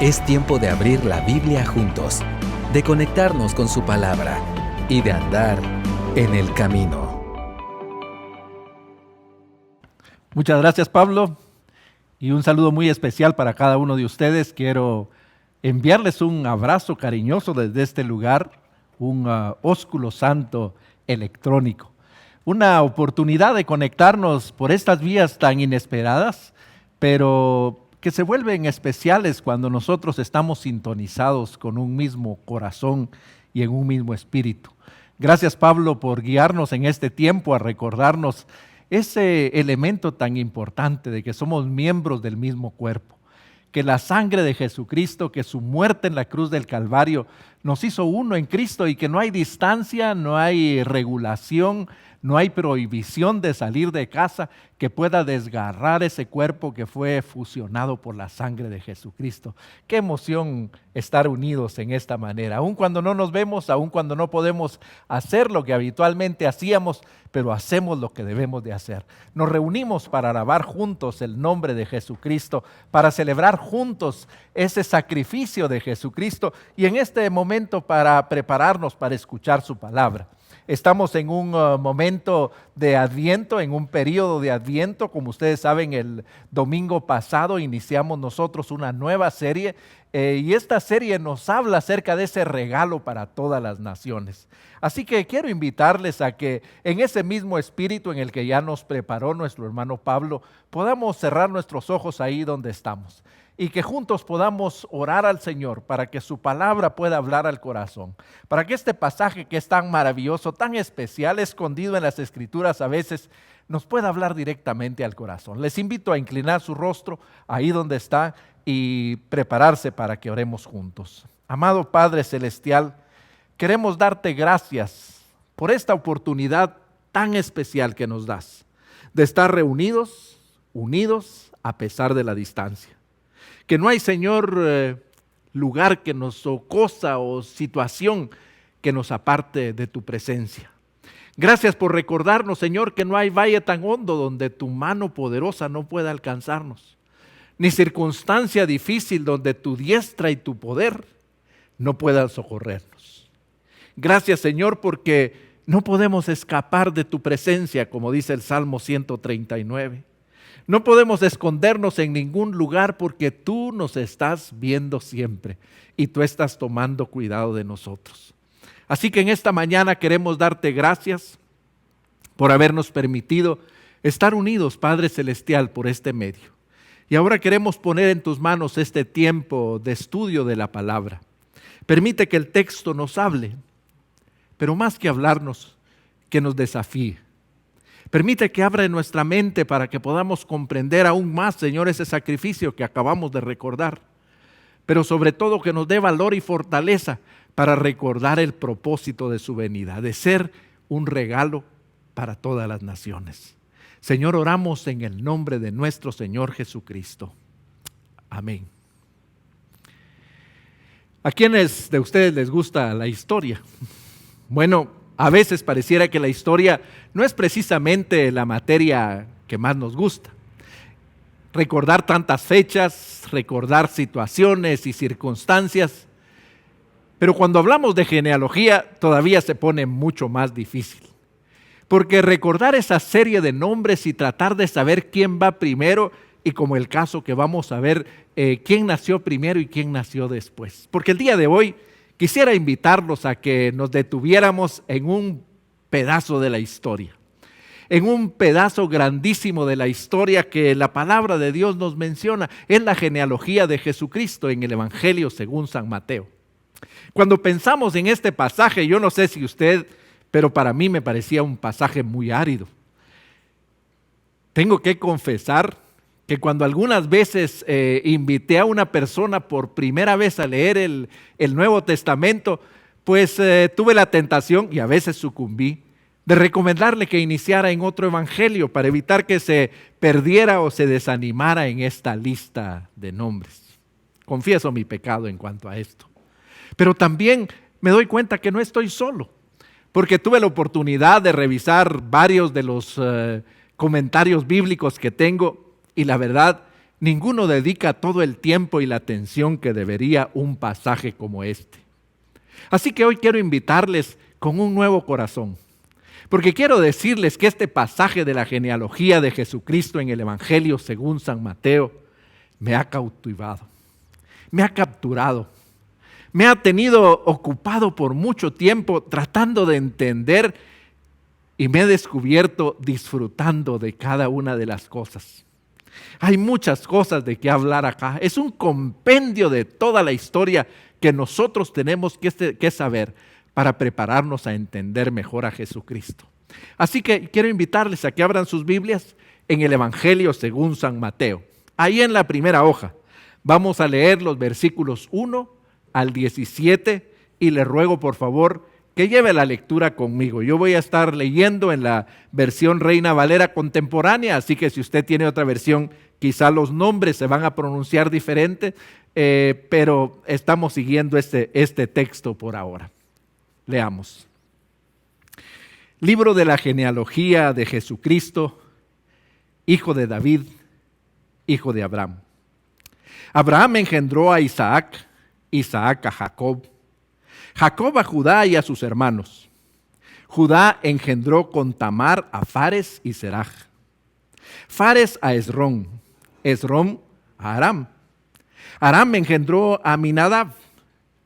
Es tiempo de abrir la Biblia juntos, de conectarnos con su palabra y de andar en el camino. Muchas gracias, Pablo, y un saludo muy especial para cada uno de ustedes. Quiero enviarles un abrazo cariñoso desde este lugar, un ósculo santo electrónico. Una oportunidad de conectarnos por estas vías tan inesperadas, pero que se vuelven especiales cuando nosotros estamos sintonizados con un mismo corazón y en un mismo espíritu. Gracias, Pablo, por guiarnos en este tiempo a recordarnos ese elemento tan importante de que somos miembros del mismo cuerpo, que la sangre de Jesucristo, que su muerte en la cruz del Calvario nos hizo uno en Cristo y que no hay distancia, no hay regulación, no hay prohibición de salir de casa que pueda desgarrar ese cuerpo que fue fusionado por la sangre de Jesucristo. Qué emoción estar unidos en esta manera, aun cuando no nos vemos, aun cuando no podemos hacer lo que habitualmente hacíamos, pero hacemos lo que debemos de hacer. Nos reunimos para alabar juntos el nombre de Jesucristo, para celebrar juntos ese sacrificio de Jesucristo y en este momento para prepararnos para escuchar su palabra. Estamos en un momento de Adviento, en un periodo de Adviento. Como ustedes saben, el domingo pasado iniciamos nosotros una nueva serie y esta serie nos habla acerca de ese regalo para todas las naciones. Así que quiero invitarles a que en ese mismo espíritu en el que ya nos preparó nuestro hermano Pablo, podamos cerrar nuestros ojos ahí donde estamos y que juntos podamos orar al Señor para que su palabra pueda hablar al corazón, para que este pasaje que es tan maravilloso, tan especial, escondido en las Escrituras a veces, nos pueda hablar directamente al corazón. Les invito a inclinar su rostro ahí donde está y prepararse para que oremos juntos. Amado Padre Celestial, queremos darte gracias por esta oportunidad tan especial que nos das, de estar reunidos, unidos a pesar de la distancia. Que no hay, Señor, lugar que nos o cosa o situación que nos aparte de tu presencia. Gracias por recordarnos, Señor, que no hay valle tan hondo donde tu mano poderosa no pueda alcanzarnos, ni circunstancia difícil donde tu diestra y tu poder no puedan socorrernos. Gracias, Señor, porque no podemos escapar de tu presencia, como dice el Salmo 139. No podemos escondernos en ningún lugar porque tú nos estás viendo siempre y tú estás tomando cuidado de nosotros. Así que en esta mañana queremos darte gracias por habernos permitido estar unidos, Padre Celestial, por este medio. Y ahora queremos poner en tus manos este tiempo de estudio de la palabra. Permite que el texto nos hable, pero más que hablarnos, que nos desafíe. Permite que abra nuestra mente para que podamos comprender aún más, Señor, ese sacrificio que acabamos de recordar. Pero sobre todo que nos dé valor y fortaleza para recordar el propósito de su venida, de ser un regalo para todas las naciones. Señor, oramos en el nombre de nuestro Señor Jesucristo. Amén. ¿A quiénes de ustedes les gusta la historia? Bueno, a veces pareciera que la historia no es precisamente la materia que más nos gusta. Recordar tantas fechas, recordar situaciones y circunstancias. Pero cuando hablamos de genealogía todavía se pone mucho más difícil. Porque recordar esa serie de nombres y tratar de saber quién va primero y como el caso que vamos a ver, quién nació primero y quién nació después. Porque el día de hoy quisiera invitarlos a que nos detuviéramos en un pedazo de la historia, en un pedazo grandísimo de la historia que la palabra de Dios nos menciona, es la genealogía de Jesucristo en el Evangelio según San Mateo. Cuando pensamos en este pasaje, yo no sé si usted, pero para mí me parecía un pasaje muy árido. Tengo que confesar que cuando algunas veces invité a una persona por primera vez a leer el Nuevo Testamento, pues tuve la tentación, y a veces sucumbí, de recomendarle que iniciara en otro evangelio para evitar que se perdiera o se desanimara en esta lista de nombres. Confieso mi pecado en cuanto a esto. Pero también me doy cuenta que no estoy solo, porque tuve la oportunidad de revisar varios de los comentarios bíblicos que tengo y la verdad ninguno dedica todo el tiempo y la atención que debería un pasaje como este. Así que hoy quiero invitarles con un nuevo corazón, porque quiero decirles que este pasaje de la genealogía de Jesucristo en el Evangelio según San Mateo me ha cautivado, me ha capturado, me ha tenido ocupado por mucho tiempo tratando de entender y me he descubierto disfrutando de cada una de las cosas. Hay muchas cosas de qué hablar acá. Es un compendio de toda la historia que nosotros tenemos que saber para prepararnos a entender mejor a Jesucristo. Así que quiero invitarles a que abran sus Biblias en el Evangelio según San Mateo. Ahí en la primera hoja vamos a leer los versículos 1 al 17 y les ruego por favor que lleve la lectura conmigo. Yo voy a estar leyendo en la versión Reina Valera contemporánea, así que si usted tiene otra versión, quizá los nombres se van a pronunciar diferente, pero estamos siguiendo este texto por ahora. Leamos. Libro de la genealogía de Jesucristo, hijo de David, hijo de Abraham. Abraham engendró a Isaac, Isaac a Jacob, Jacob a Judá y a sus hermanos. Judá engendró con Tamar a Fares y Seraj. Fares a Esrón, Esrón a Aram. Aram engendró a Aminadab,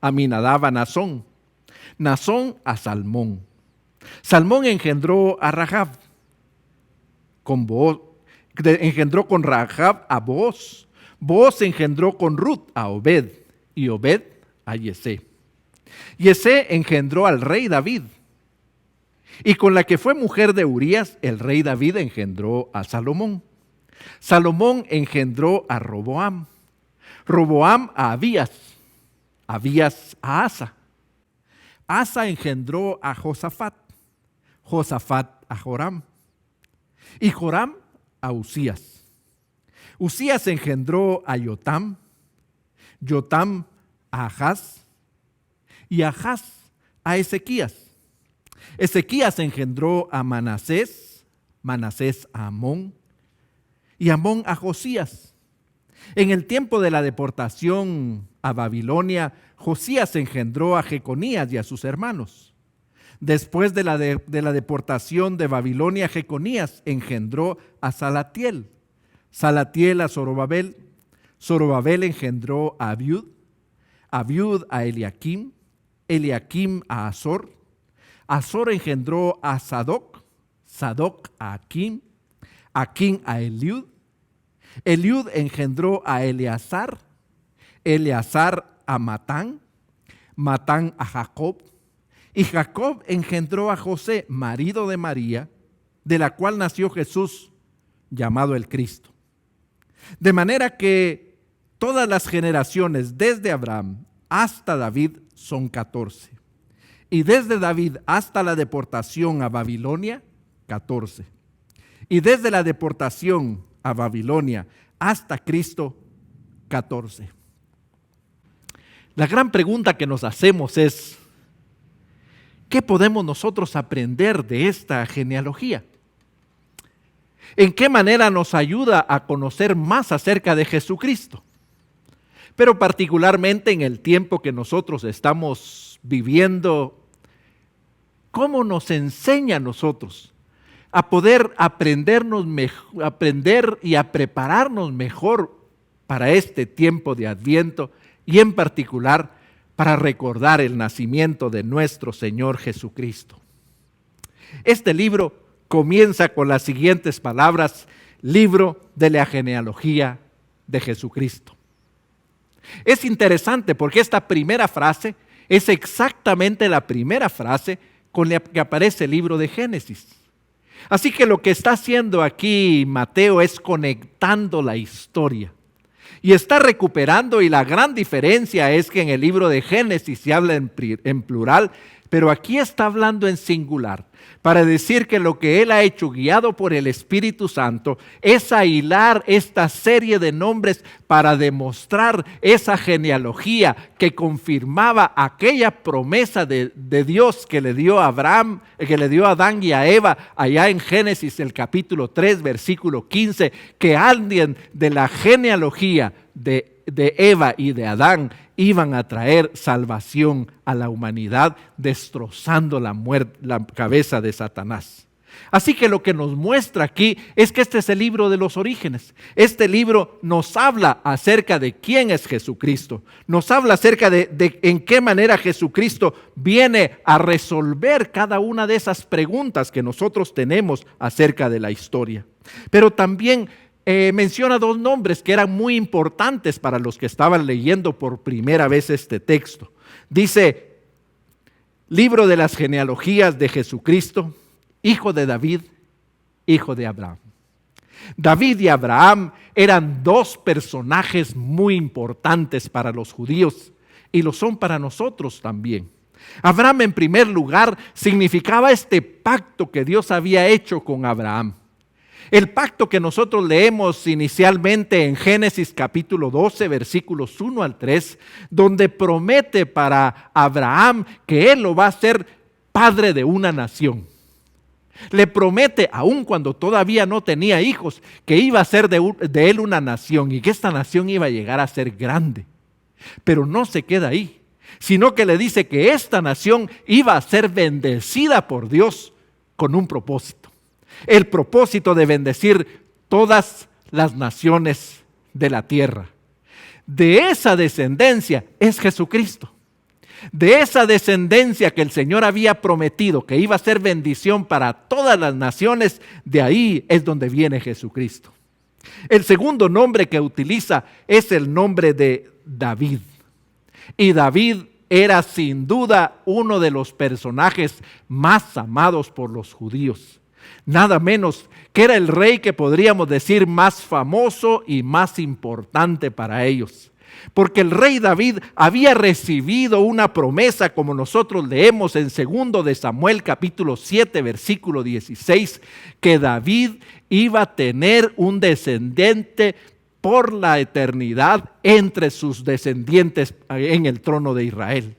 Aminadab a Nazón, Nazón a Salmón. Salmón engendró a Rahab, engendró con Rahab a Booz. Booz engendró con Ruth a Obed y Obed a Yesé. Yesé engendró al rey David, y con la que fue mujer de Urías, el rey David engendró a Salomón. Salomón engendró a Roboam, Roboam a Abías, Abías a Asa. Asa engendró a Josafat, Josafat a Joram, y Joram a Usías. Usías engendró a Yotam, Yotam a Ahaz, y Ahaz a Ezequías. Ezequías engendró a Manasés, Manasés a Amón, y Amón a Josías. En el tiempo de la deportación a Babilonia, Josías engendró a Jeconías y a sus hermanos. Después de la deportación de Babilonia, Jeconías engendró a Salatiel, Salatiel a Zorobabel, Zorobabel engendró a Abiud, Abiud a Eliakim, Eliakim a Azor, Azor engendró a Sadoc, Sadoc a Aquim, Aquim a Eliud, Eliud engendró a Eleazar, Eleazar a Matán, Matán a Jacob, y Jacob engendró a José, marido de María, de la cual nació Jesús, llamado el Cristo. De manera que todas las generaciones desde Abraham hasta David son 14. Y desde David hasta la deportación a Babilonia, 14. Y desde la deportación a Babilonia hasta Cristo, 14. La gran pregunta que nos hacemos es, ¿qué podemos nosotros aprender de esta genealogía? ¿En qué manera nos ayuda a conocer más acerca de Jesucristo? Pero particularmente en el tiempo que nosotros estamos viviendo, ¿cómo nos enseña a nosotros a poder aprender y a prepararnos mejor para este tiempo de Adviento y en particular para recordar el nacimiento de nuestro Señor Jesucristo? Este libro comienza con las siguientes palabras: libro de la genealogía de Jesucristo. Es interesante porque esta primera frase es exactamente la primera frase con la que aparece el libro de Génesis. Así que lo que está haciendo aquí Mateo es conectando la historia y está recuperando, y la gran diferencia es que en el libro de Génesis se habla en plural, pero aquí está hablando en singular. para decir que lo que Él ha hecho, guiado por el Espíritu Santo, es ahilar esta serie de nombres para demostrar esa genealogía que confirmaba aquella promesa de Dios que le dio a Abraham, que le dio a Adán y a Eva, allá en Génesis el capítulo 3, versículo 15, que alguien de la genealogía de Eva y de Adán iban a traer salvación a la humanidad, destrozando la cabeza de Satanás. Así que lo que nos muestra aquí es que este es el libro de los orígenes. Este libro nos habla acerca de quién es Jesucristo. Nos habla acerca de en qué manera Jesucristo viene a resolver cada una de esas preguntas que nosotros tenemos acerca de la historia. Pero también menciona dos nombres que eran muy importantes para los que estaban leyendo por primera vez este texto. Dice, libro de las genealogías de Jesucristo, hijo de David, hijo de Abraham. David y Abraham eran dos personajes muy importantes para los judíos y lo son para nosotros también. Abraham, en primer lugar, significaba este pacto que Dios había hecho con Abraham. El pacto que nosotros leemos inicialmente en Génesis capítulo 12, versículos 1 al 3, donde promete para Abraham que él lo va a hacer padre de una nación. Le promete, aun cuando todavía no tenía hijos, que iba a ser de él una nación y que esta nación iba a llegar a ser grande. Pero no se queda ahí, sino que le dice que esta nación iba a ser bendecida por Dios con un propósito. El propósito de bendecir todas las naciones de la tierra. De esa descendencia es Jesucristo. De esa descendencia que el Señor había prometido que iba a ser bendición para todas las naciones, de ahí es donde viene Jesucristo. El segundo nombre que utiliza es el nombre de David. Y David era sin duda uno de los personajes más amados por los judíos. Nada menos que era el rey que podríamos decir más famoso y más importante para ellos. Porque el rey David había recibido una promesa, como nosotros leemos en 2 de Samuel capítulo 7 versículo 16, que David iba a tener un descendiente por la eternidad entre sus descendientes en el trono de Israel.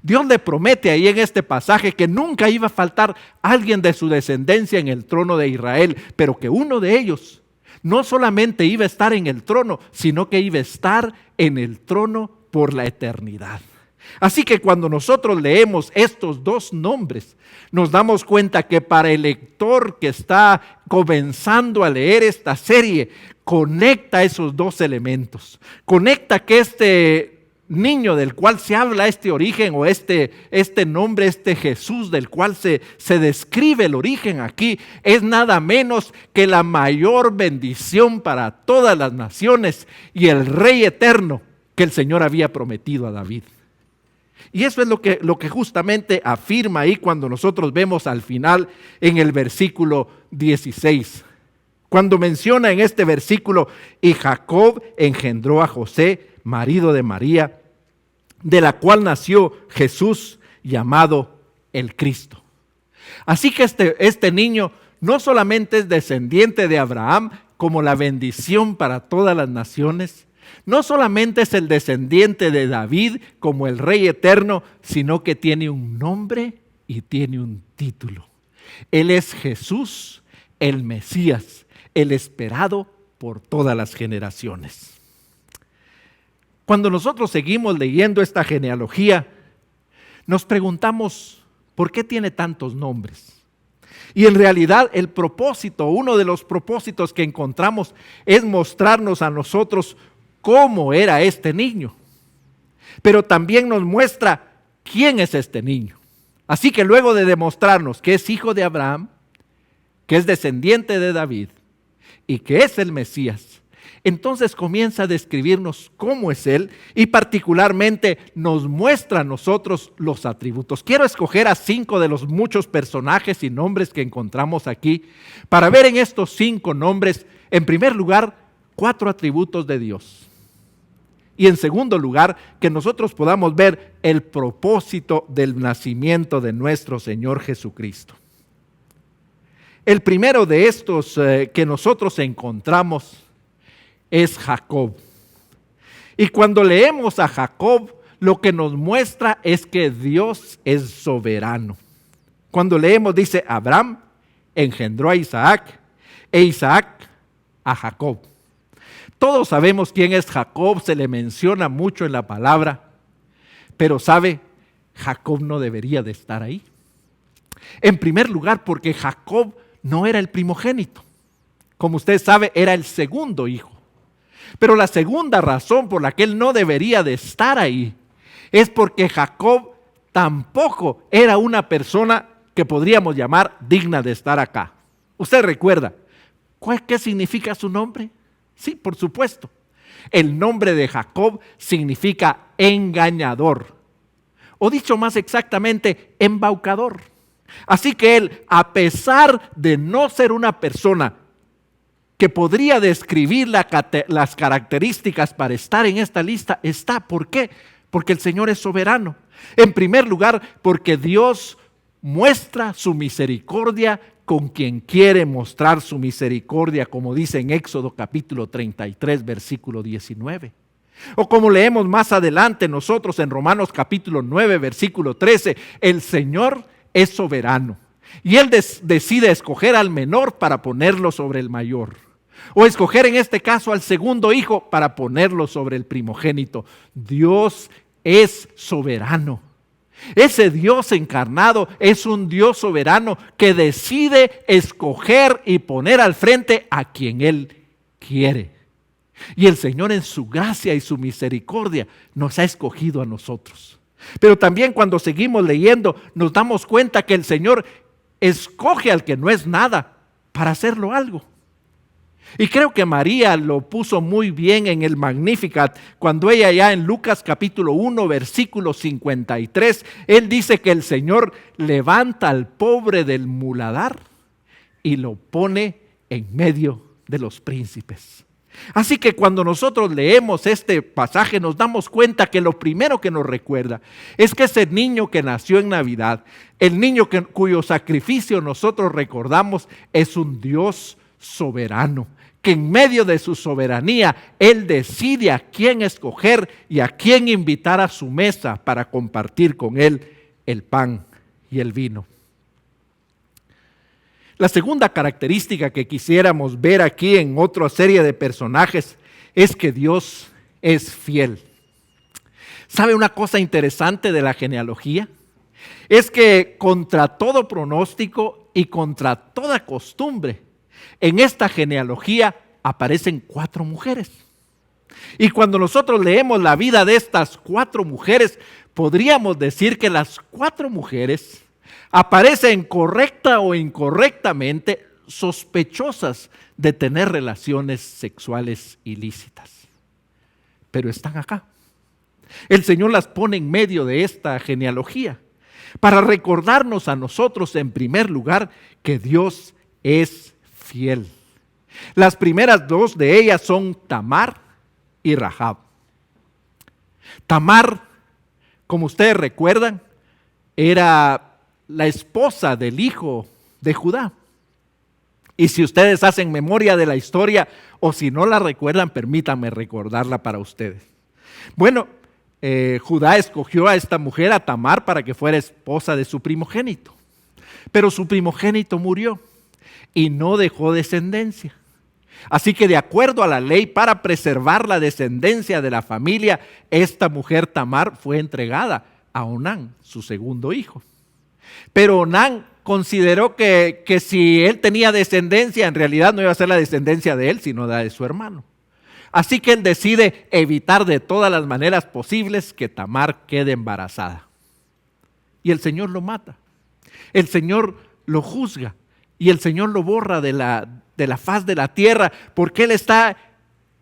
Dios le promete ahí en este pasaje que nunca iba a faltar alguien de su descendencia en el trono de Israel, pero que uno de ellos no solamente iba a estar en el trono, sino que iba a estar en el trono por la eternidad. Así que cuando nosotros leemos estos dos nombres, nos damos cuenta que para el lector que está comenzando a leer esta serie, conecta esos dos elementos. Conecta que este niño del cual se habla este origen o este nombre, este Jesús del cual se describe el origen aquí, es nada menos que la mayor bendición para todas las naciones y el Rey eterno que el Señor había prometido a David. Y eso es lo que justamente afirma ahí cuando nosotros vemos al final en el versículo 16. Cuando menciona en este versículo, y Jacob engendró a José, marido de María, de la cual nació Jesús, llamado el Cristo. Así que este niño no solamente es descendiente de Abraham, como la bendición para todas las naciones, no solamente es el descendiente de David como el Rey eterno, sino que tiene un nombre y tiene un título. Él es Jesús, el Mesías, el esperado por todas las generaciones. Cuando nosotros seguimos leyendo esta genealogía, nos preguntamos, ¿por qué tiene tantos nombres? Y en realidad el propósito, uno de los propósitos que encontramos es mostrarnos a nosotros cómo era este niño. Pero también nos muestra quién es este niño. Así que luego de demostrarnos que es hijo de Abraham, que es descendiente de David y que es el Mesías, entonces comienza a describirnos cómo es Él y particularmente nos muestra a nosotros los atributos. Quiero escoger a 5 de los muchos personajes y nombres que encontramos aquí para ver en estos 5 nombres, en primer lugar, 4 atributos de Dios. Y en segundo lugar, que nosotros podamos ver el propósito del nacimiento de nuestro Señor Jesucristo. El primero de estos que nosotros encontramos es Jacob. Y cuando leemos a Jacob, lo que nos muestra es que Dios es soberano. Cuando leemos, dice, Abraham engendró a Isaac, e Isaac a Jacob. Todos sabemos quién es Jacob, se le menciona mucho en la palabra, pero sabe, Jacob no debería de estar ahí. En primer lugar, porque Jacob no era el primogénito. Como usted sabe, era el segundo hijo. Pero la segunda razón por la que él no debería de estar ahí es porque Jacob tampoco era una persona que podríamos llamar digna de estar acá. Usted recuerda, ¿qué significa su nombre? Sí, por supuesto. El nombre de Jacob significa engañador, o dicho más exactamente, embaucador. Así que él, a pesar de no ser una persona que podría describir las características para estar en esta lista, está. ¿Por qué? Porque el Señor es soberano. En primer lugar, porque Dios muestra su misericordia con quien quiere mostrar su misericordia, como dice en Éxodo capítulo 33, versículo 19. O como leemos más adelante nosotros en Romanos capítulo 9, versículo 13, el Señor es soberano y Él decide escoger al menor para ponerlo sobre el mayor. O escoger en este caso al segundo hijo para ponerlo sobre el primogénito. Dios es soberano. Ese Dios encarnado es un Dios soberano que decide escoger y poner al frente a quien Él quiere. Y el Señor en su gracia y su misericordia nos ha escogido a nosotros. Pero también cuando seguimos leyendo nos damos cuenta que el Señor escoge al que no es nada para hacerlo algo. Y creo que María lo puso muy bien en el Magnificat, cuando ella ya en Lucas capítulo 1, versículo 53, él dice que el Señor levanta al pobre del muladar y lo pone en medio de los príncipes. Así que cuando nosotros leemos este pasaje nos damos cuenta que lo primero que nos recuerda es que ese niño que nació en Navidad, el niño cuyo sacrificio nosotros recordamos, es un Dios soberano, que en medio de su soberanía Él decide a quién escoger y a quién invitar a su mesa para compartir con Él el pan y el vino. La segunda característica que quisiéramos ver aquí en otra serie de personajes es que Dios es fiel. ¿Sabe una cosa interesante de la genealogía? Es que contra todo pronóstico y contra toda costumbre, en esta genealogía aparecen 4 mujeres. Y cuando nosotros leemos la vida de estas 4 mujeres, podríamos decir que las 4 mujeres aparecen correcta o incorrectamente sospechosas de tener relaciones sexuales ilícitas. Pero están acá. El Señor las pone en medio de esta genealogía para recordarnos a nosotros en primer lugar que Dios es fiel. Las primeras 2 de ellas son Tamar y Rahab. Tamar, como ustedes recuerdan, era la esposa del hijo de Judá. Y si ustedes hacen memoria de la historia, o si no la recuerdan, permítanme recordarla para ustedes. Bueno, Judá escogió a esta mujer, a Tamar, para que fuera esposa de su primogénito. Pero su primogénito murió y no dejó descendencia. Así que de acuerdo a la ley, para preservar la descendencia de la familia, esta mujer Tamar fue entregada a Onán, su segundo hijo. Pero Onán consideró que si él tenía descendencia, en realidad no iba a ser la descendencia de él, sino la de su hermano. Así que él decide evitar de todas las maneras posibles que Tamar quede embarazada. Y el Señor lo mata. El Señor lo juzga y el Señor lo borra de la faz de la tierra, porque Él está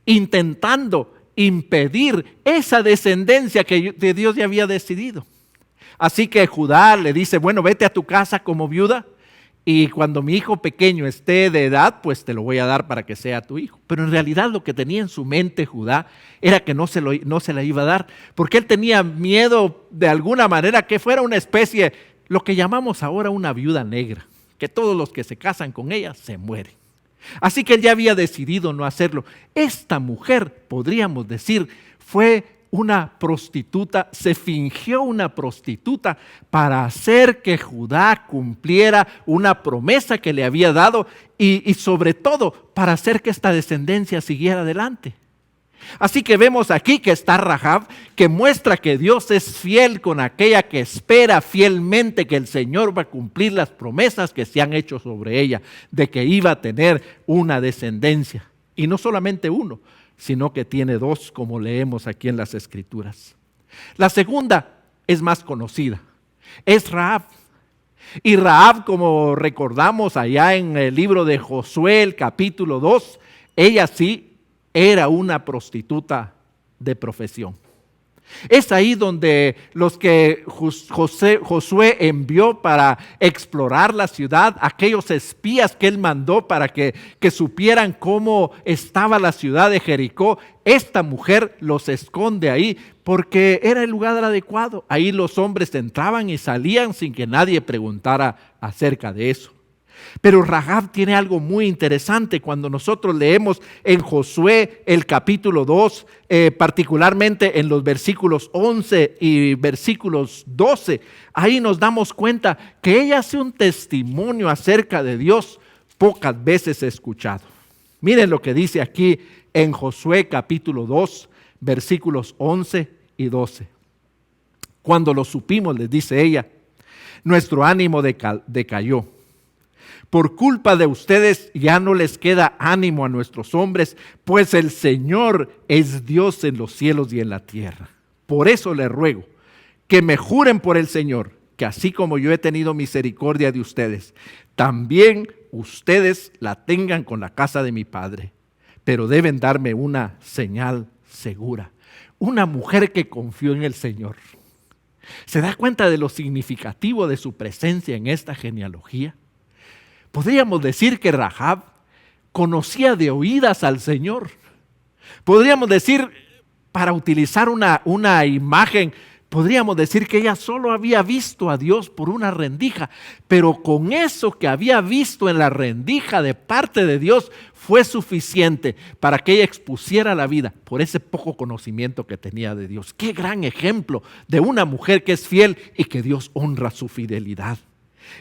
intentando impedir esa descendencia que Dios ya había decidido. Así que Judá le dice, bueno, vete a tu casa como viuda y cuando mi hijo pequeño esté de edad, pues te lo voy a dar para que sea tu hijo. Pero en realidad lo que tenía en su mente Judá era que no se la iba a dar, porque él tenía miedo de alguna manera que fuera una especie, lo que llamamos ahora una viuda negra. que todos los que se casan con ella se mueren. Así que él ya había decidido no hacerlo. Esta mujer, podríamos decir, fue una prostituta, se fingió una prostituta para hacer que Judá cumpliera una promesa que le había dado y sobre todo para hacer que esta descendencia siguiera adelante. Así que vemos aquí que está Rahab, que muestra que Dios es fiel con aquella que espera fielmente que el Señor va a cumplir las promesas que se han hecho sobre ella, de que iba a tener una descendencia. Y no solamente uno, sino que tiene dos, como leemos aquí en las Escrituras. La segunda es más conocida, es Rahab. Y Rahab, como recordamos allá en el libro de Josué, el capítulo 2, ella sí era una prostituta de profesión. Es ahí donde los que Josué envió para explorar la ciudad, aquellos espías que él mandó para que supieran cómo estaba la ciudad de Jericó, esta mujer los esconde ahí porque era el lugar adecuado. Ahí los hombres entraban y salían sin que nadie preguntara acerca de eso. Pero Rahab tiene algo muy interesante cuando nosotros leemos en Josué el capítulo 2, particularmente en los versículos 11 y versículos 12. Ahí nos damos cuenta que ella hace un testimonio acerca de Dios pocas veces escuchado. Miren lo que dice aquí en Josué capítulo 2, versículos 11 y 12. Cuando lo supimos, les dice ella, nuestro ánimo decayó. Por culpa de ustedes ya no les queda ánimo a nuestros hombres, pues el Señor es Dios en los cielos y en la tierra. Por eso les ruego que me juren por el Señor, que así como yo he tenido misericordia de ustedes, también ustedes la tengan con la casa de mi padre. Pero deben darme una señal segura. Una mujer que confió en el Señor. ¿Se da cuenta de lo significativo de su presencia en esta genealogía? Podríamos decir que Rahab conocía de oídas al Señor. Podríamos decir, para utilizar una imagen, podríamos decir que ella solo había visto a Dios por una rendija, pero con eso que había visto en la rendija de parte de Dios fue suficiente para que ella expusiera la vida por ese poco conocimiento que tenía de Dios. Qué gran ejemplo de una mujer que es fiel y que Dios honra su fidelidad.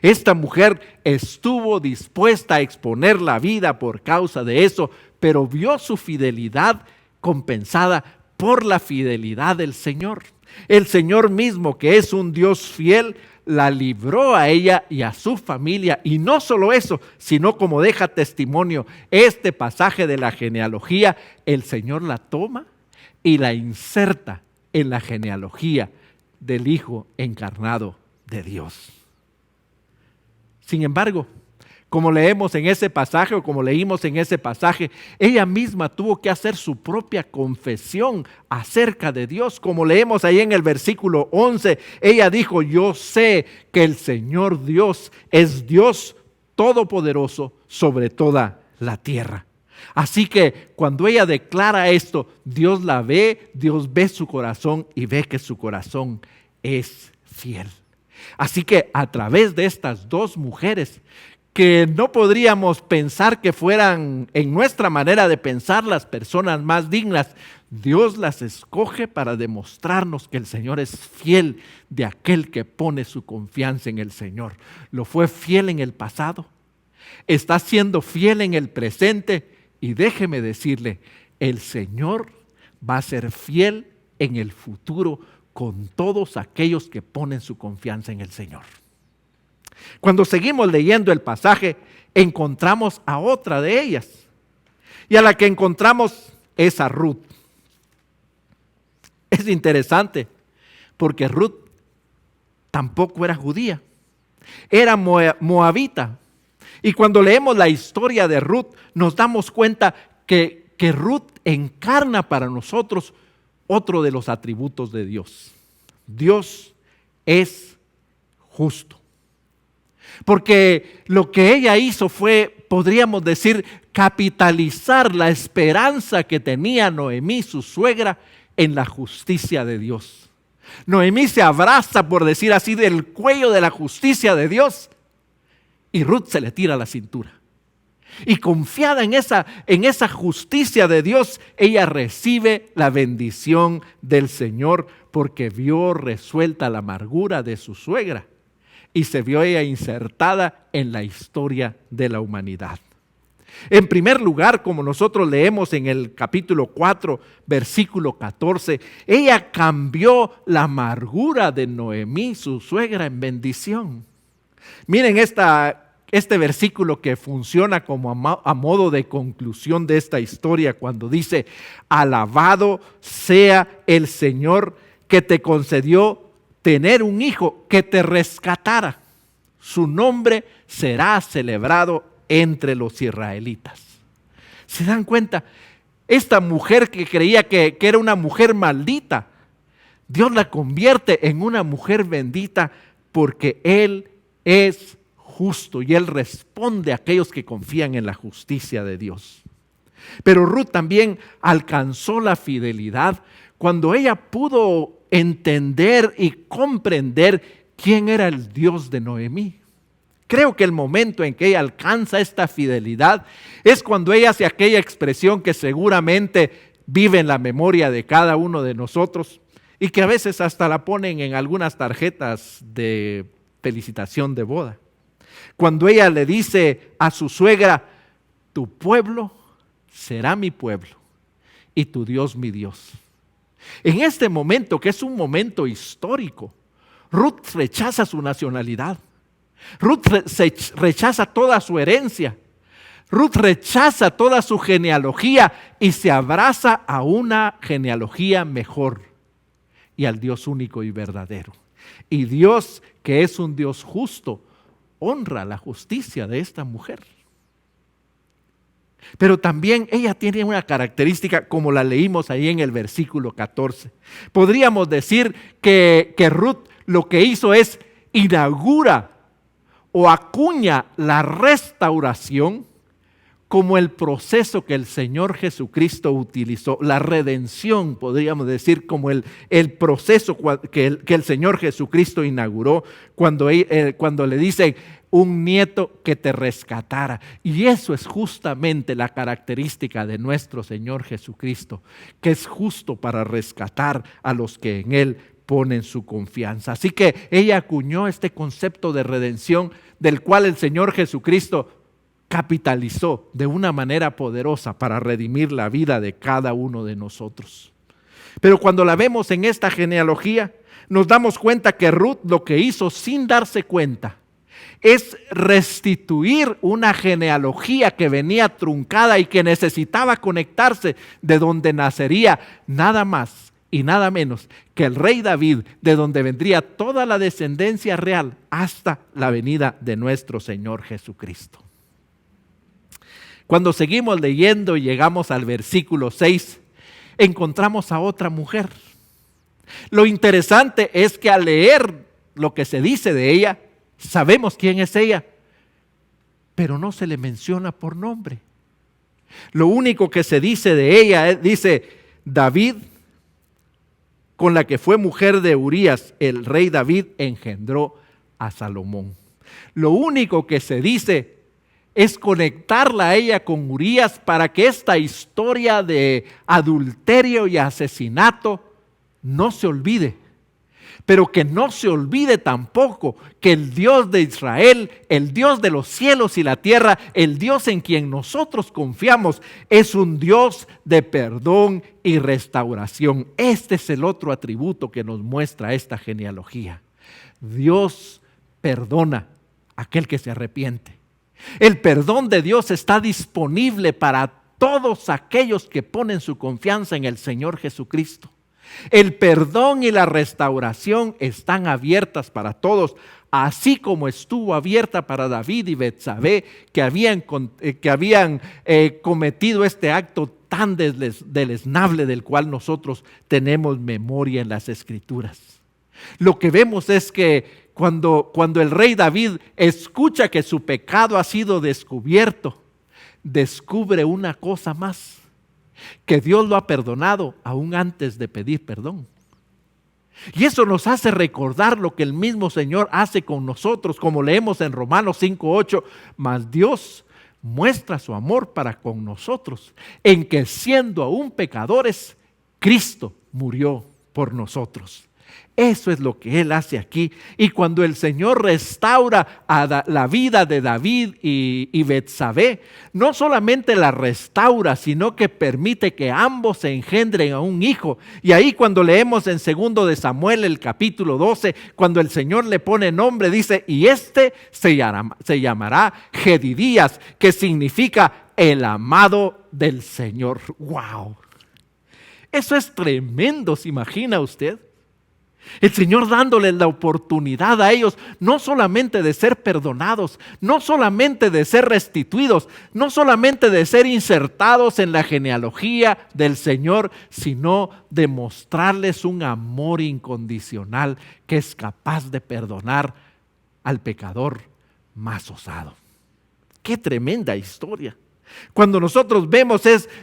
Esta mujer estuvo dispuesta a exponer la vida por causa de eso, pero vio su fidelidad compensada por la fidelidad del Señor. El Señor mismo, que es un Dios fiel, la libró a ella y a su familia. Y no solo eso, sino como deja testimonio este pasaje de la genealogía, el Señor la toma y la inserta en la genealogía del Hijo encarnado de Dios. Sin embargo, como leemos en ese pasaje o como leímos en ese pasaje, ella misma tuvo que hacer su propia confesión acerca de Dios. Como leemos ahí en el versículo 11, ella dijo, yo sé que el Señor Dios es Dios todopoderoso sobre toda la tierra. Así que cuando ella declara esto, Dios la ve, Dios ve su corazón y ve que su corazón es fiel. Así que a través de estas dos mujeres, que no podríamos pensar que fueran en nuestra manera de pensar las personas más dignas, Dios las escoge para demostrarnos que el Señor es fiel de aquel que pone su confianza en el Señor. Lo fue fiel en el pasado, está siendo fiel en el presente y déjeme decirle, el Señor va a ser fiel en el futuro con todos aquellos que ponen su confianza en el Señor. Cuando seguimos leyendo el pasaje, encontramos a otra de ellas. Y a la que encontramos es a Ruth. Es interesante, porque Ruth tampoco era judía, era moabita. Y cuando leemos la historia de Ruth, nos damos cuenta que Ruth encarna para nosotros otro de los atributos de Dios. Dios es justo. Porque lo que ella hizo fue, podríamos decir, capitalizar la esperanza que tenía Noemí, su suegra, en la justicia de Dios. Noemí se abraza, por decir así, del cuello de la justicia de Dios Y Ruth se le tira a la cintura. Y confiada en esa justicia de Dios, ella recibe la bendición del Señor porque vio resuelta la amargura de su suegra y se vio ella insertada en la historia de la humanidad. En primer lugar, como nosotros leemos en el capítulo 4, versículo 14, ella cambió la amargura de Noemí, su suegra, en bendición. Miren este versículo que funciona como a modo de conclusión de esta historia cuando dice: alabado sea el Señor que te concedió tener un hijo que te rescatara. Su nombre será celebrado entre los israelitas. ¿Se dan cuenta? Esta mujer que creía que era una mujer maldita, Dios la convierte en una mujer bendita porque Él es justo y Él responde a aquellos que confían en la justicia de Dios. Pero Ruth también alcanzó la fidelidad cuando ella pudo entender y comprender quién era el Dios de Noemí. Creo que el momento en que ella alcanza esta fidelidad es cuando ella hace aquella expresión que seguramente vive en la memoria de cada uno de nosotros y que a veces hasta la ponen en algunas tarjetas de felicitación de boda. Cuando ella le dice a su suegra: tu pueblo será mi pueblo y tu Dios mi Dios. En este momento, que es un momento histórico, Ruth rechaza su nacionalidad. Ruth rechaza toda su herencia. Ruth rechaza toda su genealogía y se abraza a una genealogía mejor y al Dios único y verdadero. Y Dios, que es un Dios justo, honra la justicia de esta mujer. Pero también ella tiene una característica, como la leímos ahí en el versículo 14. Podríamos decir que Ruth lo que hizo es inaugura o acuña la restauración como el proceso que el Señor Jesucristo utilizó. La redención, podríamos decir, como el proceso que el Señor Jesucristo inauguró cuando le dice: un nieto que te rescatara. Y eso es justamente la característica de nuestro Señor Jesucristo, que es justo para rescatar a los que en Él ponen su confianza. Así que ella acuñó este concepto de redención del cual el Señor Jesucristo capitalizó de una manera poderosa para redimir la vida de cada uno de nosotros. Pero cuando la vemos en esta genealogía, nos damos cuenta que Ruth lo que hizo sin darse cuenta es restituir una genealogía que venía truncada y que necesitaba conectarse, de donde nacería nada más y nada menos que el rey David, de donde vendría toda la descendencia real hasta la venida de nuestro Señor Jesucristo. Cuando seguimos leyendo y llegamos al versículo 6, encontramos a otra mujer. Lo interesante es que al leer lo que se dice de ella, sabemos quién es ella, pero no se le menciona por nombre. Lo único que se dice de ella dice: David, con la que fue mujer de Urías, el rey David engendró a Salomón. Lo único que se dice es conectarla a ella con Urías para que esta historia de adulterio y asesinato no se olvide. Pero que no se olvide tampoco que el Dios de Israel, el Dios de los cielos y la tierra, el Dios en quien nosotros confiamos, es un Dios de perdón y restauración. Este es el otro atributo que nos muestra esta genealogía. Dios perdona a aquel que se arrepiente. El perdón de Dios está disponible para todos aquellos que ponen su confianza en el Señor Jesucristo. El perdón y la restauración están abiertas para todos, así como estuvo abierta para David y Betsabé, que habían cometido este acto tan deleznable del cual nosotros tenemos memoria en las Escrituras. Lo que vemos es que cuando el rey David escucha que su pecado ha sido descubierto, descubre una cosa más: que Dios lo ha perdonado aún antes de pedir perdón. Y eso nos hace recordar lo que el mismo Señor hace con nosotros, como leemos en Romanos 5:8, mas Dios muestra su amor para con nosotros, en que siendo aún pecadores, Cristo murió por nosotros. Eso es lo que Él hace aquí. Y cuando el Señor restaura a la vida de David y Betsabé, no solamente la restaura, sino que permite que ambos se engendren a un hijo. Y ahí cuando leemos en 2 de Samuel, el capítulo 12, cuando el Señor le pone nombre, dice, y este se llamará Jedidías, que significa el amado del Señor. ¡Wow! Eso es tremendo, ¿se imagina usted? El Señor dándoles la oportunidad a ellos, no solamente de ser perdonados, no solamente de ser restituidos, no solamente de ser insertados en la genealogía del Señor, sino de mostrarles un amor incondicional que es capaz de perdonar al pecador más osado. ¡Qué tremenda historia! Cuando nosotros vemos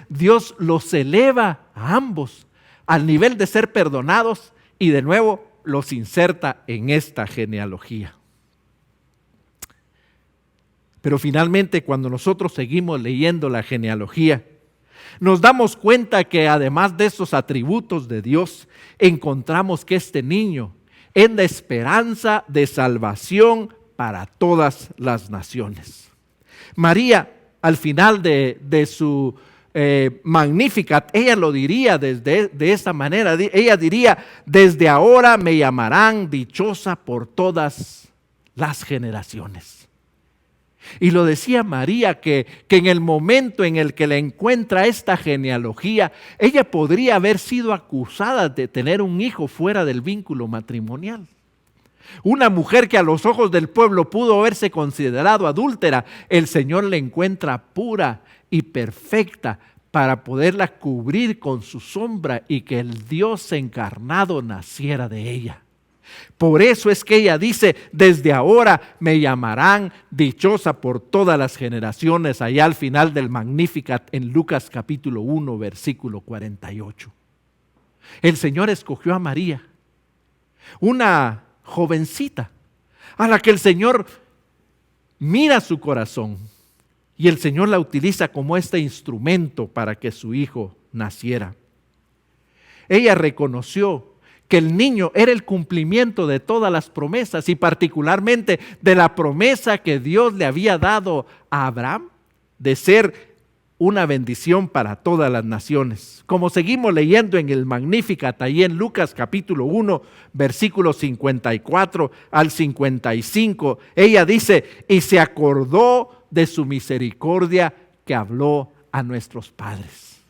Dios los eleva a ambos al nivel de ser perdonados y de nuevo los inserta en esta genealogía. Pero finalmente, cuando nosotros seguimos leyendo la genealogía, nos damos cuenta que además de esos atributos de Dios, encontramos que este niño es la esperanza de salvación para todas las naciones. María, al final de su Magnificat, ella lo diría de esta manera, ella diría, desde ahora me llamarán dichosa por todas las generaciones. Y lo decía María, que en el momento en el que le encuentra esta genealogía, ella podría haber sido acusada de tener un hijo fuera del vínculo matrimonial. Una mujer que a los ojos del pueblo pudo haberse considerado adúltera, el Señor la encuentra pura y perfecta para poderla cubrir con su sombra y que el Dios encarnado naciera de ella. Por eso es que ella dice, desde ahora me llamarán dichosa por todas las generaciones, allá al final del Magnificat en Lucas capítulo 1, versículo 48. El Señor escogió a María, una jovencita, a la que el Señor mira su corazón y el Señor la utiliza como este instrumento para que su hijo naciera. Ella reconoció que el niño era el cumplimiento de todas las promesas y particularmente de la promesa que Dios le había dado a Abraham de ser una bendición para todas las naciones. Como seguimos leyendo en el Magnificat, ahí en Lucas capítulo 1, versículos 54 al 55, ella dice, y se acordó de su misericordia que habló a nuestros padres.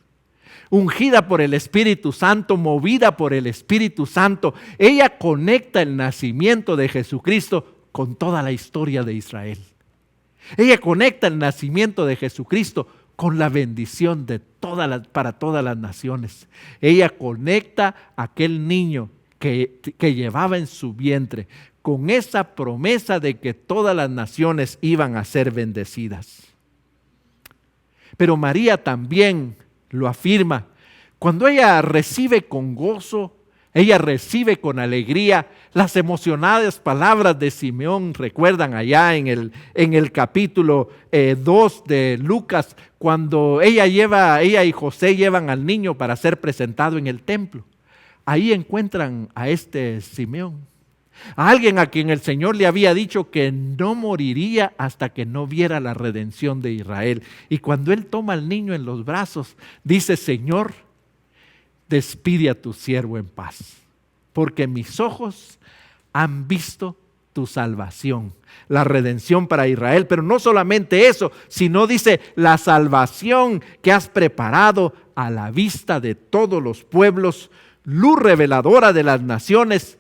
Ungida por el Espíritu Santo, movida por el Espíritu Santo, ella conecta el nacimiento de Jesucristo con toda la historia de Israel. Ella conecta el nacimiento de Jesucristo con la bendición de para todas las naciones. Ella conecta a aquel niño que llevaba en su vientre con esa promesa de que todas las naciones iban a ser bendecidas. Pero María también lo afirma. Cuando ella recibe con gozo, ella recibe con alegría las emocionadas palabras de Simeón. Recuerdan allá en el capítulo 2 de Lucas, cuando ella y José llevan al niño para ser presentado en el templo. Ahí encuentran a este Simeón, a alguien a quien el Señor le había dicho que no moriría hasta que no viera la redención de Israel. Y cuando él toma al niño en los brazos, dice, Señor, despide a tu siervo en paz, porque mis ojos han visto tu salvación, la redención para Israel. Pero no solamente eso, sino dice, la salvación que has preparado a la vista de todos los pueblos, luz reveladora de las naciones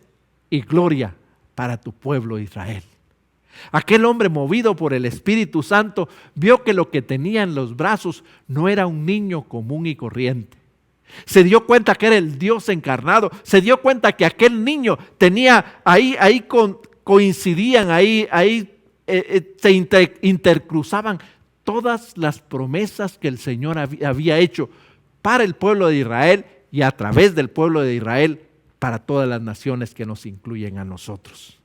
y gloria para tu pueblo Israel. Aquel hombre movido por el Espíritu Santo vio que lo que tenía en los brazos no era un niño común y corriente. Se dio cuenta que era el Dios encarnado. Se dio cuenta que aquel niño tenía coincidían, se intercruzaban todas las promesas que el Señor había hecho para el pueblo de Israel y a través del pueblo de Israel para todas las naciones que nos incluyen a nosotros.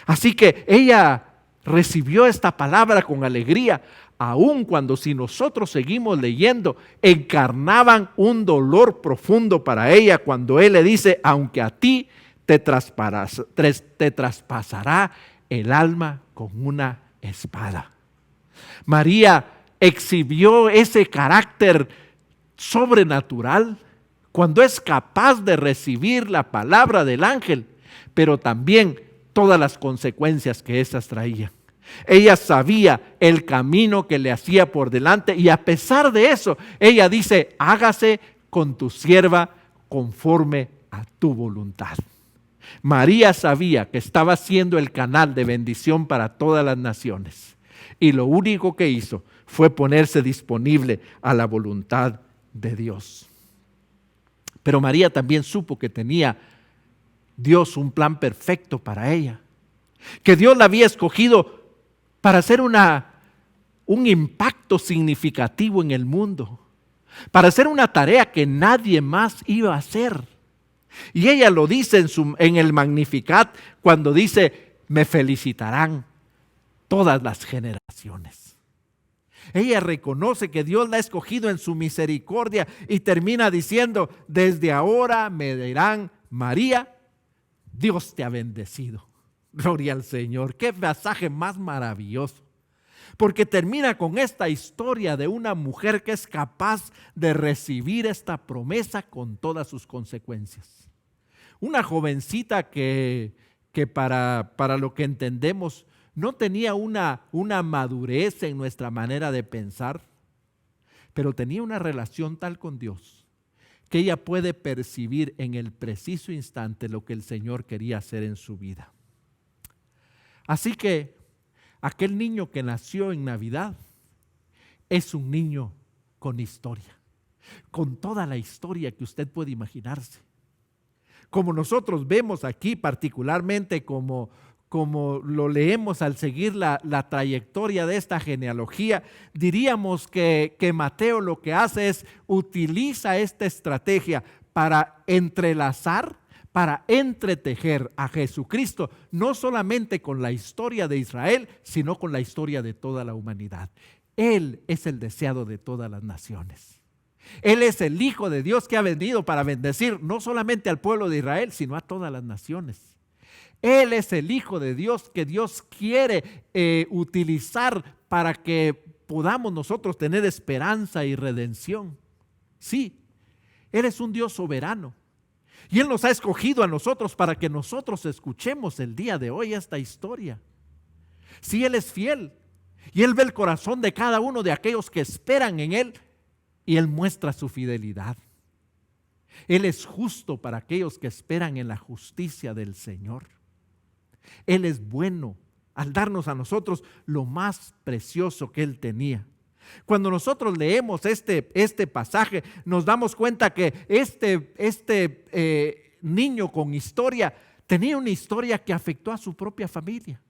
Así que ella recibió esta palabra con alegría, aun cuando, si nosotros seguimos leyendo, encarnaban un dolor profundo para ella cuando él le dice: aunque a ti te traspasará el alma con una espada. María exhibió ese carácter sobrenatural cuando es capaz de recibir la palabra del ángel, pero también todas las consecuencias que éstas traían. Ella sabía el camino que le hacía por delante, y a pesar de eso, ella dice: hágase con tu sierva conforme a tu voluntad. María sabía que estaba siendo el canal de bendición para todas las naciones, y lo único que hizo fue ponerse disponible a la voluntad de Dios. Pero María también supo que tenía Dios un plan perfecto para ella, que Dios la había escogido para hacer un impacto significativo en el mundo, para hacer una tarea que nadie más iba a hacer. Y ella lo dice en el Magnificat, cuando dice: me felicitarán todas las generaciones. Ella reconoce que Dios la ha escogido en su misericordia y termina diciendo: desde ahora me dirán: María, Dios te ha bendecido. Gloria al Señor. Qué pasaje más maravilloso, porque termina con esta historia de una mujer que es capaz de recibir esta promesa con todas sus consecuencias. Una jovencita que para lo que entendemos no tenía una madurez en nuestra manera de pensar, pero tenía una relación tal con Dios que ella puede percibir en el preciso instante lo que el Señor quería hacer en su vida. Así que aquel niño que nació en Navidad es un niño con historia, con toda la historia que usted puede imaginarse. Como nosotros vemos aquí, particularmente como lo leemos al seguir la trayectoria de esta genealogía, diríamos que Mateo lo que hace es utiliza esta estrategia para entrelazar, para entretejer a Jesucristo, no solamente con la historia de Israel, sino con la historia de toda la humanidad. Él es el deseado de todas las naciones. Él es el Hijo de Dios que ha venido para bendecir no solamente al pueblo de Israel, sino a todas las naciones. Él es el Hijo de Dios que Dios quiere utilizar para que podamos nosotros tener esperanza y redención. Sí, Él es un Dios soberano. Y Él nos ha escogido a nosotros para que nosotros escuchemos el día de hoy esta historia. Sí, Él es fiel y Él ve el corazón de cada uno de aquellos que esperan en Él, y Él muestra su fidelidad. Él es justo para aquellos que esperan en la justicia del Señor. Él es bueno al darnos a nosotros lo más precioso que Él tenía. Cuando nosotros leemos este pasaje, nos damos cuenta que este niño con historia tenía una historia que afectó a su propia familia.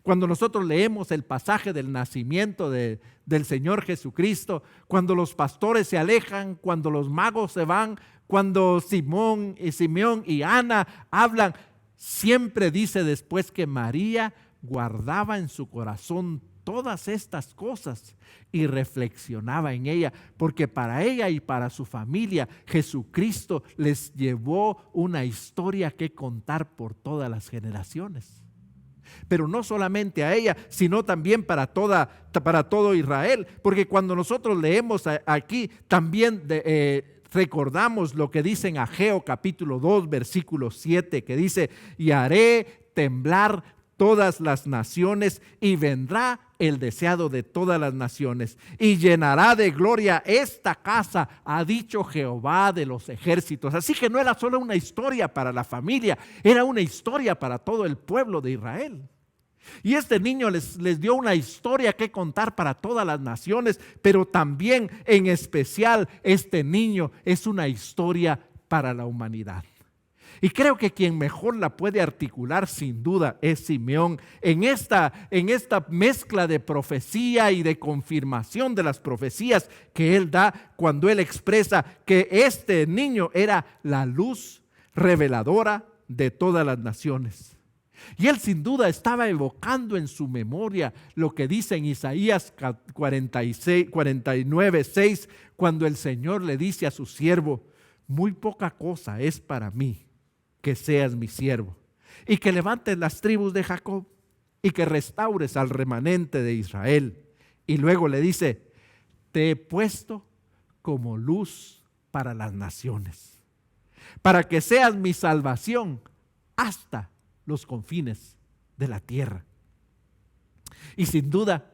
Cuando nosotros leemos el pasaje del nacimiento del Señor Jesucristo, cuando los pastores se alejan, cuando los magos se van, cuando Simeón y Ana hablan, siempre dice después que María guardaba en su corazón todas estas cosas y reflexionaba en ella, porque para ella y para su familia Jesucristo les llevó una historia que contar por todas las generaciones. Pero no solamente a ella, sino también para todo Israel, porque cuando nosotros leemos aquí también recordamos lo que dice en Ageo capítulo 2 versículo 7, que dice: y haré temblar todas las naciones, y vendrá el deseado de todas las naciones, y llenará de gloria esta casa, ha dicho Jehová de los ejércitos. Así que no era solo una historia para la familia, era una historia para todo el pueblo de Israel. Y este niño les dio una historia que contar para todas las naciones, pero también en especial este niño es una historia para la humanidad. Y creo que quien mejor la puede articular sin duda es Simeón en esta mezcla de profecía y de confirmación de las profecías que él da cuando él expresa que este niño era la luz, reveladora de todas las naciones. Y él sin duda estaba evocando en su memoria lo que dice en Isaías 49:6, cuando el Señor le dice a su siervo: muy poca cosa es para mí que seas mi siervo, y que levantes las tribus de Jacob, y que restaures al remanente de Israel. Y luego le dice: te he puesto como luz para las naciones, para que seas mi salvación hasta los confines de la tierra. Y sin duda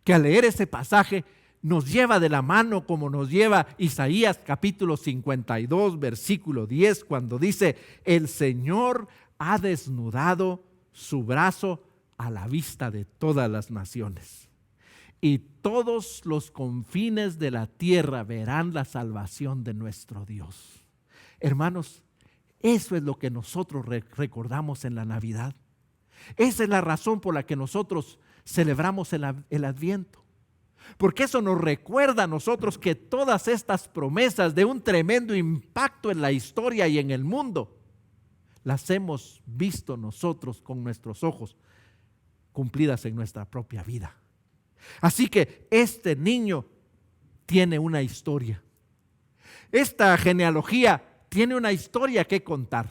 que al leer ese pasaje nos lleva de la mano, como nos lleva Isaías capítulo 52, versículo 10, cuando dice: el Señor ha desnudado su brazo a la vista de todas las naciones, y todos los confines de la tierra verán la salvación de nuestro Dios. Hermanos, eso es lo que nosotros recordamos en la Navidad. Esa es la razón por la que nosotros celebramos el Adviento. Porque eso nos recuerda a nosotros que todas estas promesas de un tremendo impacto en la historia y en el mundo, las hemos visto nosotros con nuestros ojos, cumplidas en nuestra propia vida. Así que este niño tiene una historia. Esta genealogía tiene una historia que contar.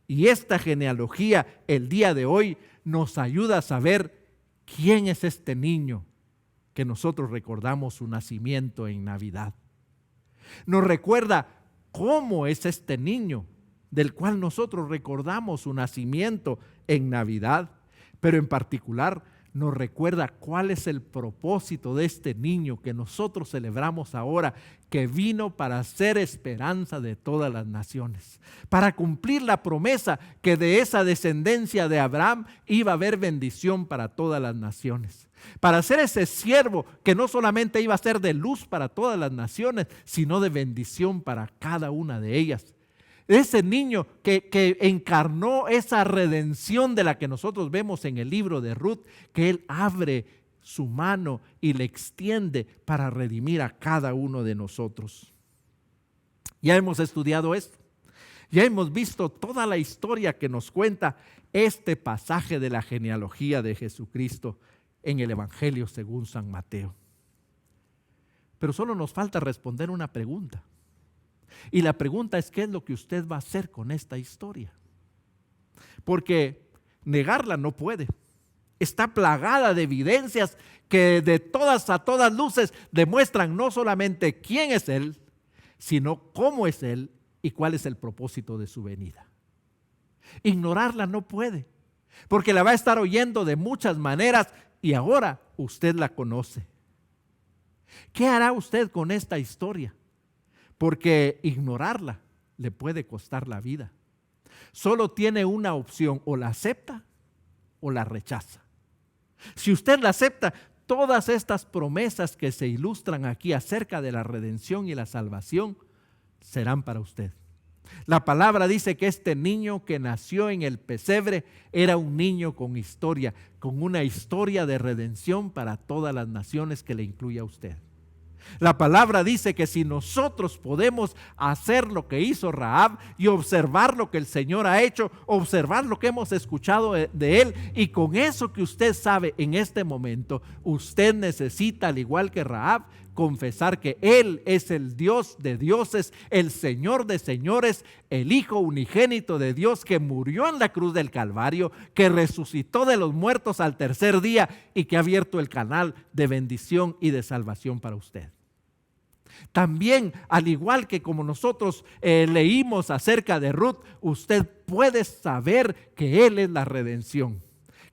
Y esta genealogía el día de hoy nos ayuda a saber quién es este niño que nosotros recordamos su nacimiento en Navidad. Nos recuerda cómo es este niño del cual nosotros recordamos su nacimiento en Navidad, pero en particular nos recuerda cuál es el propósito de este niño que nosotros celebramos ahora, que vino para ser esperanza de todas las naciones, para cumplir la promesa que de esa descendencia de Abraham iba a haber bendición para todas las naciones, para ser ese siervo que no solamente iba a ser de luz para todas las naciones, sino de bendición para cada una de ellas. Ese niño que encarnó esa redención de la que nosotros vemos en el libro de Ruth, que él abre su mano y le extiende para redimir a cada uno de nosotros. Ya hemos estudiado esto, ya hemos visto toda la historia que nos cuenta este pasaje de la genealogía de Jesucristo en el Evangelio según San Mateo. Pero solo nos falta responder una pregunta. Y la pregunta es: ¿qué es lo que usted va a hacer con esta historia? Porque negarla no puede. Está plagada de evidencias que de todas a todas luces demuestran no solamente quién es Él, sino cómo es Él y cuál es el propósito de su venida. Ignorarla no puede, porque la va a estar oyendo de muchas maneras y ahora usted la conoce. ¿Qué hará usted con esta historia? Porque ignorarla le puede costar la vida. Solo tiene una opción: o la acepta o la rechaza. Si usted la acepta, todas estas promesas que se ilustran aquí acerca de la redención y la salvación serán para usted. La palabra dice que este niño que nació en el pesebre era un niño con historia, con una historia de redención para todas las naciones que le incluye a usted. La palabra dice que si nosotros podemos hacer lo que hizo Rahab y observar lo que el Señor ha hecho, observar lo que hemos escuchado de Él, y con eso que usted sabe en este momento, usted necesita, al igual que Rahab, confesar que Él es el Dios de dioses, el Señor de señores, el Hijo unigénito de Dios que murió en la cruz del Calvario, que resucitó de los muertos al tercer día y que ha abierto el canal de bendición y de salvación para usted. También, al igual que como nosotros leímos acerca de Ruth, usted puede saber que Él es la redención,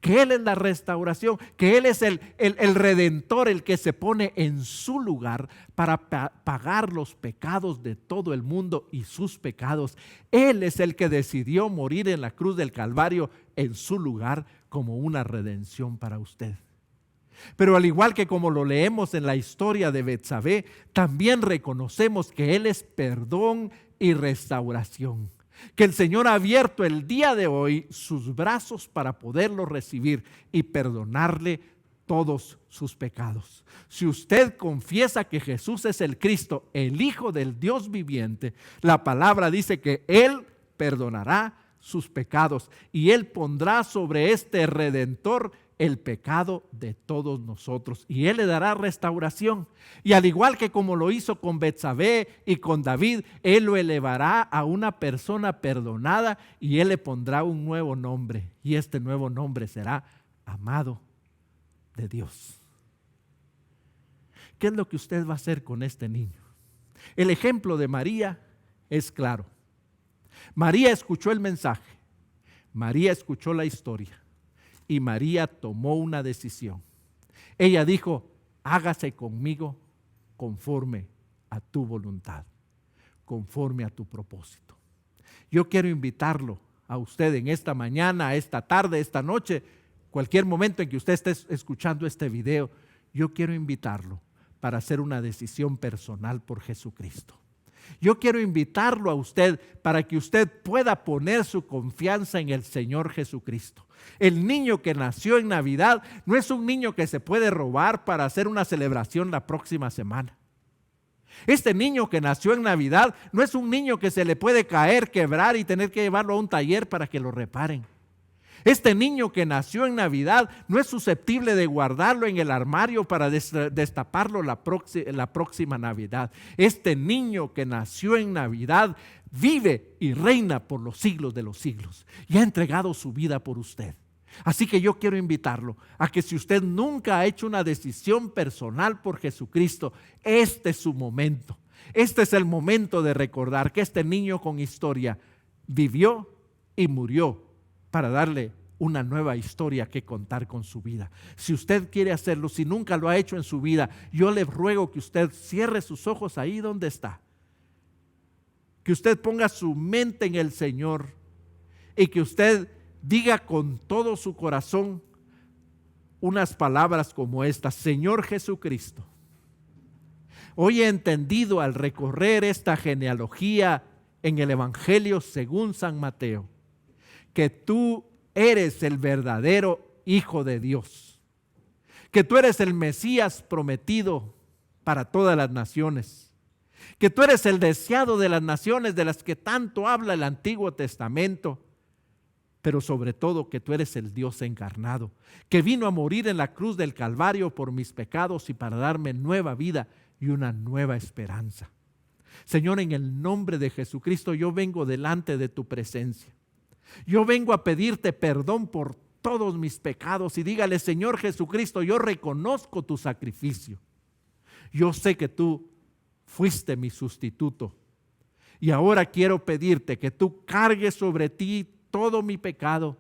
que Él es la restauración, que Él es el redentor, el que se pone en su lugar para pagar los pecados de todo el mundo y sus pecados. Él es el que decidió morir en la cruz del Calvario en su lugar como una redención para usted. Pero al igual que como lo leemos en la historia de Betsabé, también reconocemos que Él es perdón y restauración. Que el Señor ha abierto el día de hoy sus brazos para poderlo recibir y perdonarle todos sus pecados. Si usted confiesa que Jesús es el Cristo, el Hijo del Dios viviente, la palabra dice que Él perdonará sus pecados y Él pondrá sobre este Redentor el pecado de todos nosotros y Él le dará restauración. Y al igual que como lo hizo con Betsabé y con David, Él lo elevará a una persona perdonada y Él le pondrá un nuevo nombre. Y este nuevo nombre será amado de Dios. ¿Qué es lo que usted va a hacer con este niño? El ejemplo de María es claro. María escuchó el mensaje, María escuchó la historia y María tomó una decisión. Ella dijo: hágase conmigo conforme a tu voluntad, conforme a tu propósito. Yo quiero invitarlo a usted en esta mañana, esta tarde, esta noche, cualquier momento en que usted esté escuchando este video, yo quiero invitarlo para hacer una decisión personal por Jesucristo. Yo quiero invitarlo a usted para que usted pueda poner su confianza en el Señor Jesucristo. El niño que nació en Navidad no es un niño que se puede robar para hacer una celebración la próxima semana. Este niño que nació en Navidad no es un niño que se le puede caer, quebrar y tener que llevarlo a un taller para que lo reparen. Este niño que nació en Navidad no es susceptible de guardarlo en el armario para destaparlo la próxima Navidad. Este niño que nació en Navidad vive y reina por los siglos de los siglos y ha entregado su vida por usted. Así que yo quiero invitarlo a que si usted nunca ha hecho una decisión personal por Jesucristo, este es su momento. Este es el momento de recordar que este niño con historia vivió y murió para darle una nueva historia que contar con su vida. Si usted quiere hacerlo, si nunca lo ha hecho en su vida, yo le ruego que usted cierre sus ojos ahí donde está. Que usted ponga su mente en el Señor y que usted diga con todo su corazón unas palabras como estas: Señor Jesucristo, hoy he entendido al recorrer esta genealogía en el Evangelio según San Mateo, que tú eres el verdadero Hijo de Dios, que tú eres el Mesías prometido para todas las naciones, que tú eres el deseado de las naciones de las que tanto habla el Antiguo Testamento, pero sobre todo que tú eres el Dios encarnado, que vino a morir en la cruz del Calvario por mis pecados y para darme nueva vida y una nueva esperanza. Señor, en el nombre de Jesucristo yo vengo delante de tu presencia. Yo vengo a pedirte perdón por todos mis pecados y dígale: Señor Jesucristo, yo reconozco tu sacrificio. Yo sé que tú fuiste mi sustituto y ahora quiero pedirte que tú cargues sobre ti todo mi pecado,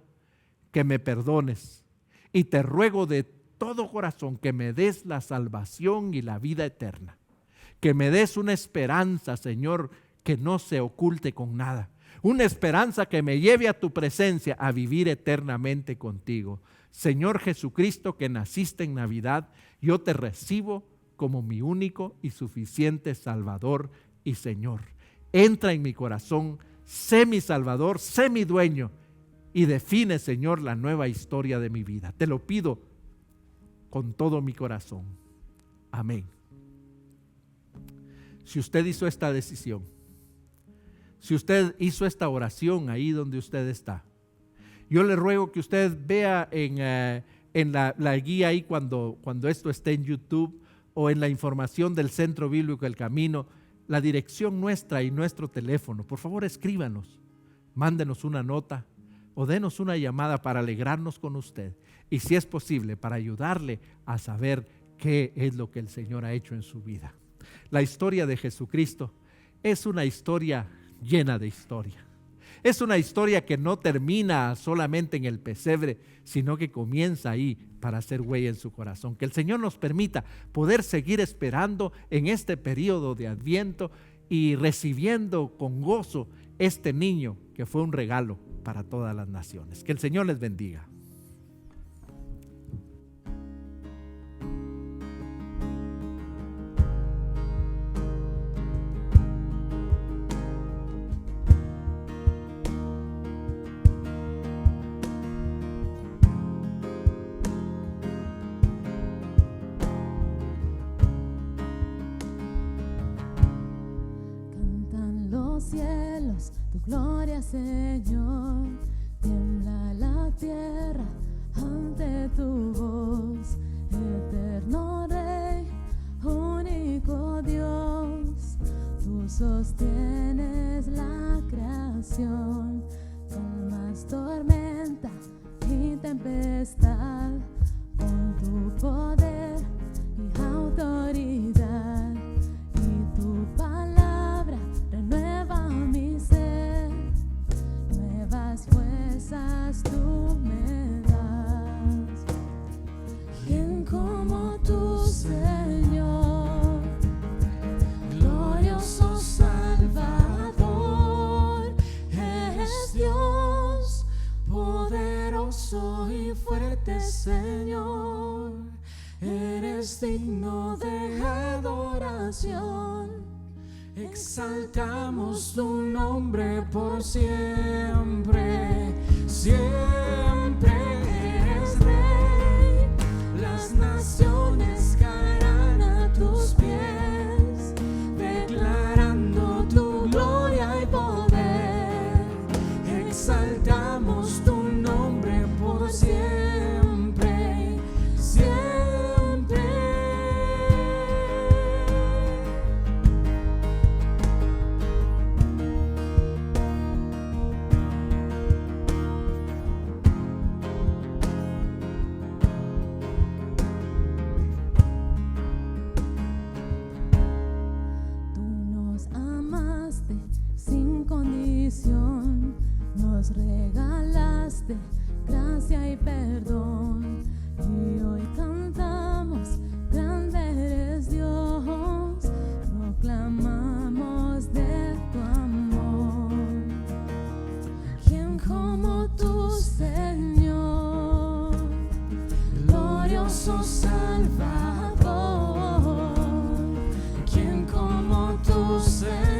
que me perdones y te ruego de todo corazón que me des la salvación y la vida eterna, que me des una esperanza, Señor, que no se oculte con nada. Una esperanza que me lleve a tu presencia a vivir eternamente contigo. Señor Jesucristo, que naciste en Navidad, yo te recibo como mi único y suficiente Salvador y Señor. Entra en mi corazón, sé mi Salvador, sé mi dueño y define, Señor, la nueva historia de mi vida. Te lo pido con todo mi corazón. Amén. Si usted hizo esta decisión, si usted hizo esta oración ahí donde usted está, yo le ruego que usted vea en la guía ahí cuando esto esté en YouTube o en la información del Centro Bíblico El Camino, la dirección nuestra y nuestro teléfono. Por favor, escríbanos, mándenos una nota o denos una llamada para alegrarnos con usted y, si es posible, para ayudarle a saber qué es lo que el Señor ha hecho en su vida. La historia de Jesucristo es una historia llena de historia. Es una historia que no termina solamente en el pesebre, sino que comienza ahí para hacer huella en su corazón. Que el Señor nos permita poder seguir esperando en este periodo de Adviento y recibiendo con gozo este niño que fue un regalo para todas las naciones. Que el Señor les bendiga. Cantan los cielos cantamos tu gloria, Señor. Tiembla la tierra ante tu voz, eterno Rey, único Dios. Tú sostienes la creación, calmas tormenta y tempestad, con tu poder y autoridad. Y tu palabra renueva mi ser, nuevas fuerzas tú me das. ¿Quién como tú, Señor? Glorioso Salvador, eres Dios, poderoso y fuerte, Señor. Eres digno de adoración. Exaltamos tu nombre por siempre. Siempre eres Rey. Las naciones caerán a tus pies, declarando tu gloria y poder. Exaltamos tu nombre por siempre. Siempre. Sin condición, nos regalaste gracia y perdón, y hoy cantamos, grande eres Dios, proclamamos de tu amor. ¿Quién como tú, Señor? Glorioso Salvador. ¿Quién como tú, Señor?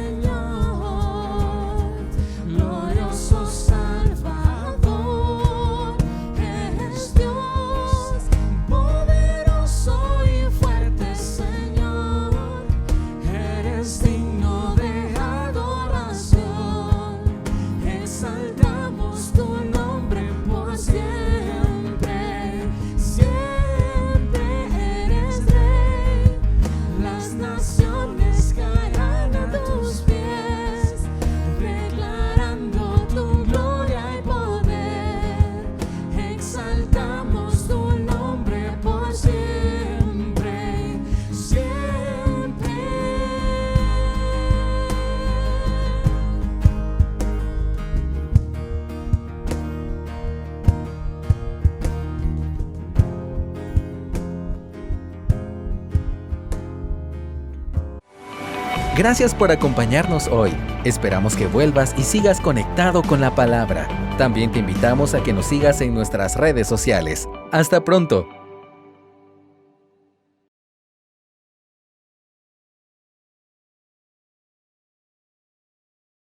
Gracias por acompañarnos hoy. Esperamos que vuelvas y sigas conectado con la palabra. También te invitamos a que nos sigas en nuestras redes sociales. ¡Hasta pronto!